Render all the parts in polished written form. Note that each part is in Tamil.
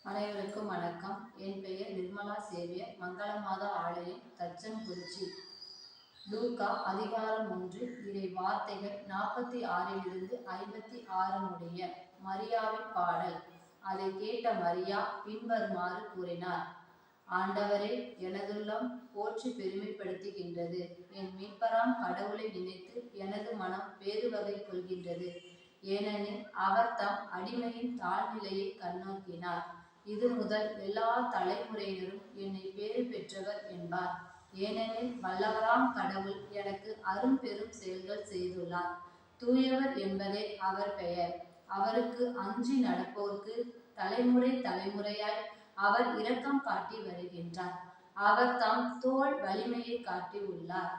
அனைவருக்கும் வணக்கம். என் பெயர் நிர்மலா சேவியர். மங்களமாதா ஆலயம், தச்சன்குறிச்சி. லூக்கா அதிகாரம் 1 இறை வார்த்தைகள் 46 56 முடிய. மரியாவின் பாடல். அதை கேட்ட மரியா பின்வருமாறு கூறினார்: ஆண்டவரே, எனதுள்ளம் போற்றி பெருமைப்படுத்துகின்றது. என் மீட்பராம் கடவுளை நினைத்து எனது மனம் பேருவகை கொள்கின்றது. ஏனெனில் அவர் தம் அடிமையின் தாழ்நிலையை கண்ணோக்கினார். இது முதல் எல்லா தலைமுறையினரும் என்னை பேறு பெற்றவர் என்பார். ஏனெனில் வல்லவராம் கடவுள் எனக்கு அரும்பெரும் செயல்கள் செய்துள்ளார். தூயவர் என்பதே அவர் பெயர். அவருக்கு அஞ்சி நடப்போர்க்கு தலைமுறை தலைமுறையாய் அவர் இரக்கம் காட்டி வருகின்றார். அவர் தம் தோள் வலிமையை காட்டியுள்ளார்.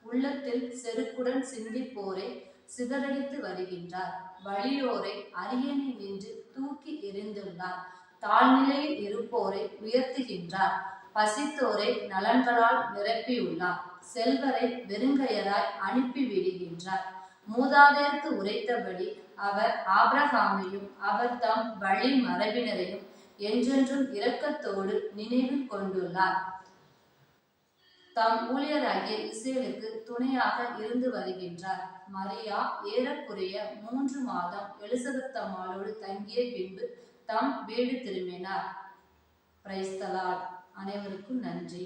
உள்ளத்தில் செருக்குடன் சிந்திப்போரை சிதறடித்து வருகின்றார். வலியோரை அரியணை நின்று தூக்கி எறிந்துள்ளார். தாழ்நிலையில் இருப்போரை உயர்த்துகின்றார். பசித்தோரை நலன்களால் நிரப்பியுள்ளார். செல்வரை வெறுங்கையராய் அனுப்பி விடுகின்றார். மூதாதையருக்கு உரைத்தபடி அவர் ஆபிரகாமையும் அவர் தம் வழி மரபினரையும் என்றென்றும் இரக்கத்தோடு நினைவில் கொண்டுள்ளார். தம் ஊழியராகிய இஸ்ரேலுக்கு துணையாக இருந்து வருகின்றார். மரியா ஏறக்குறைய 3 மாதம் எலிசபெத் அம்மாளோடு தங்கிய பின்பு தம் வீடு திரும்பினார். Praise the Lord. அனைவருக்கும் நன்றி.